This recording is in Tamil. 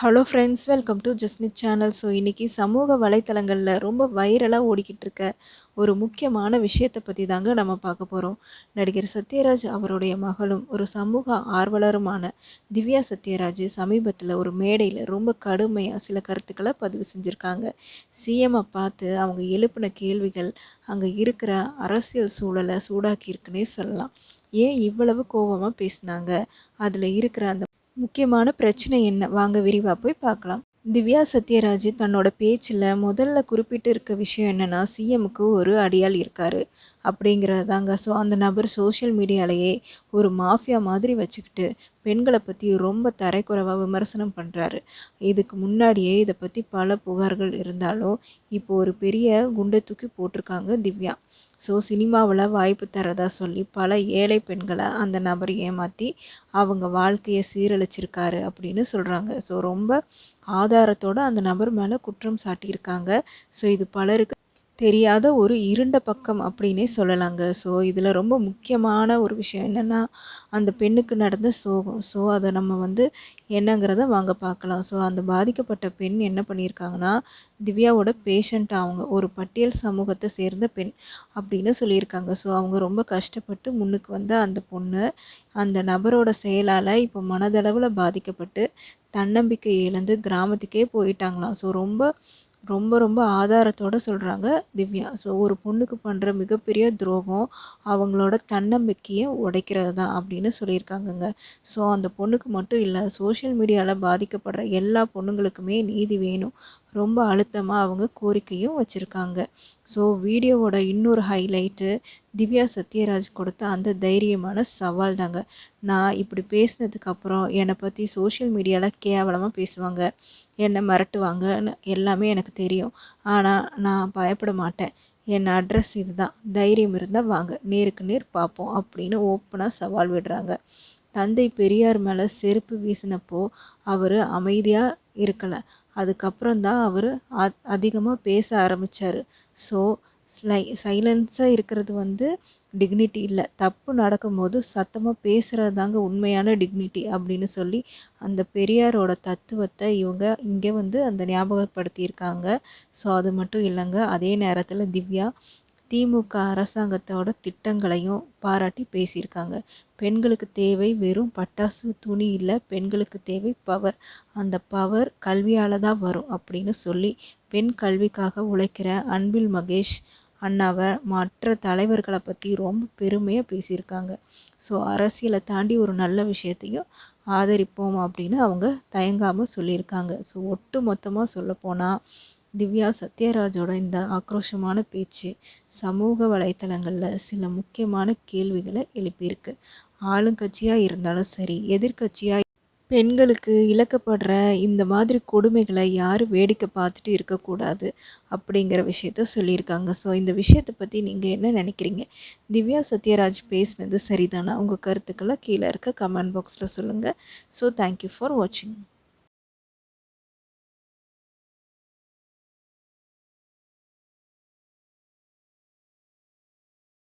Hello friends, welcome to Jasnith channel. So இன்றைக்கி சமூக வலைத்தளங்களில் ரொம்ப வைரலாக ஓடிக்கிட்டு இருக்க ஒரு முக்கியமான விஷயத்தை பற்றி தாங்க நம்ம பார்க்க போகிறோம். நடிகர் சத்யராஜ் அவருடைய மகளும் ஒரு சமூக ஆர்வலருமான திவ்யா சத்யராஜ் சமீபத்தில் ஒரு மேடையில் ரொம்ப கடுமையாக சில கருத்துக்களை பதிவு செஞ்சுருக்காங்க. சிஎம்மை பார்த்து அவங்க எழுப்பின கேள்விகள் அங்கே இருக்கிற அரசியல் சூழலை சூடாக்கியிருக்குன்னே சொல்லலாம். ஏன் இவ்வளவு கோபமாக பேசினாங்க, அதில் இருக்கிற அந்த முக்கியமான பிரச்சனை என்ன, வாங்க விரிவாக போய் பார்க்கலாம். திவ்யா சத்யராஜ் தன்னோட பேச்சில் முதல்ல குறிப்பிட்டு இருக்க விஷயம் என்னென்னா, சிஎம்முக்கு ஒரு அடியாள் இருக்கார் அப்படிங்கிறது தாங்க. ஸோ அந்த நபர் சோஷியல் மீடியாலேயே ஒரு மாஃபியா மாதிரி வச்சுக்கிட்டு பெண்களை பற்றி ரொம்ப தரைக்குறைவாக விமர்சனம் பண்ணுறாரு. இதுக்கு முன்னாடியே இதை பற்றி பல புகார்கள் இருந்தாலும் இப்போ ஒரு பெரிய குண்டை தூக்கி போட்டிருக்காங்க திவ்யா. ஸோ சினிமாவில் வாய்ப்பு தரதா சொல்லி பல ஏழை பெண்களை அந்த நபர் ஏமாற்றி அவங்க வாழ்க்கையை சீரழிச்சிருக்காரு அப்படின்னு சொல்கிறாங்க. ஸோ ரொம்ப ஆதாரத்தோடு அந்த நபர் மேலே குற்றம் சாட்டியிருக்காங்க. ஸோ இது பலருக்கு தெரியாத ஒரு இருண்ட பக்கம் அப்படின்னே சொல்லலாங்க. ஸோ இதில் ரொம்ப முக்கியமான ஒரு விஷயம் என்னென்னா, அந்த பெண்ணுக்கு நடந்த சோகம். ஸோ அதை நம்ம என்னங்கிறத வாங்க பார்க்கலாம். ஸோ அந்த பாதிக்கப்பட்ட பெண் என்ன பண்ணியிருக்காங்கன்னா, திவ்யாவோட பேஷண்ட், அவங்க ஒரு பட்டியல் சமூகத்தை சேர்ந்த பெண் அப்படின்னு சொல்லியிருக்காங்க. ஸோ அவங்க ரொம்ப கஷ்டப்பட்டு முன்னுக்கு வந்த அந்த பொண்ணு அந்த நபரோட செயலால் இப்போ மனதளவில் பாதிக்கப்பட்டு தன்னம்பிக்கை இழந்து கிராமத்துக்கே போயிட்டாங்களாம். ஸோ ரொம்ப ரொம்ப ரொம்ப ஆதாரத்தோடு சொல்கிறாங்க திவ்யா. ஸோ ஒரு பொண்ணுக்கு பண்ணுற மிகப்பெரிய துரோகம் அவங்களோட தன்னம்பிக்கையை உடைக்கிறது தான் அப்படின்னு சொல்லியிருக்காங்கங்க. ஸோ அந்த பொண்ணுக்கு மட்டும் இல்லை, சோஷியல் மீடியாவில் பாதிக்கப்படுற எல்லா பொண்ணுங்களுக்குமே நீதி வேணும், ரொம்ப அழுத்தமாக அவங்க கோரிக்கையும் வச்சுருக்காங்க. ஸோ வீடியோவோட இன்னொரு ஹைலைட்டு திவ்யா சத்யராஜ் கொடுத்த அந்த தைரியமான சவால் தாங்க. நான் இப்படி பேசினதுக்கப்புறம் என்னை பற்றி சோஷியல் மீடியாவில் கேவலமாக பேசுவாங்க, என்னை மிரட்டுவாங்கன்னு எல்லாமே எனக்கு தெரியும். ஆனால் நான் பயப்பட மாட்டேன். என் அட்ரஸ் இதுதான், தைரியம் இருந்தால் வாங்க நேருக்கு நேர் பார்ப்போம் அப்படின்னு ஓப்பனாக சவால் விடுறாங்க. தந்தை பெரியார் மேலே செருப்பு வீசினப்போ அவர் அமைதியாக இருக்கலை. அதுக்கப்புறம் தான் அவர் அதிகமாக பேச ஆரம்பித்தார். ஸோ சைலன்ஸாக இருக்கிறது டிக்னிட்டி இல்லை, தப்பு நடக்கும்போது சத்தமாக பேசுகிறது தாங்க உண்மையான டிக்னிட்டி அப்படின்னு சொல்லி அந்த பெரியாரோட தத்துவத்தை இவங்க இங்கே அந்த ஞாபகப்படுத்தியிருக்காங்க. ஸோ அது மட்டும் இல்லைங்க, அதே நேரத்தில் திவ்யா திமுக அரசாங்கத்தோட திட்டங்களையும் பாராட்டி பேசியிருக்காங்க. பெண்களுக்கு தேவை வெறும் பட்டாசு துணி இல்லை, பெண்களுக்கு தேவை பவர், அந்த பவர் கல்வியால் தான் வரும் அப்படின்னு சொல்லி பெண் கல்விக்காக உழைக்கிற அன்பில் மகேஷ் அண்ணாவை மற்ற தலைவர்களை பற்றி ரொம்ப பெருமையாக பேசியிருக்காங்க. ஸோ அரசியலை தாண்டி ஒரு நல்ல விஷயத்தையும் ஆதரிப்போம் அப்படின்னு அவங்க தயங்காமல் சொல்லியிருக்காங்க. ஸோ ஒட்டு மொத்தமாக சொல்லப்போனால் திவ்யா சத்யராஜோட இந்த ஆக்ரோஷமான பேச்சு சமூக வலைத்தளங்களில் சில முக்கியமான கேள்விகளை எழுப்பியிருக்கு. ஆளுங்கட்சியாக இருந்தாலும் சரி, எதிர்கட்சியாக பெண்களுக்கு இழக்கப்படுற இந்த மாதிரி கொடுமைகளை யாரும் வேடிக்கை பார்த்துட்டு இருக்கக்கூடாது அப்படிங்கிற விஷயத்த சொல்லியிருக்காங்க. ஸோ இந்த விஷயத்தை பற்றி நீங்கள் என்ன நினைக்கிறீங்க? திவ்யா சத்யராஜ் பேசினது சரிதானா? உங்கள் கருத்துக்களை கீழே இருக்க கமெண்ட் பாக்ஸில் சொல்லுங்கள். ஸோ தேங்க்யூ ஃபார் வாட்சிங்.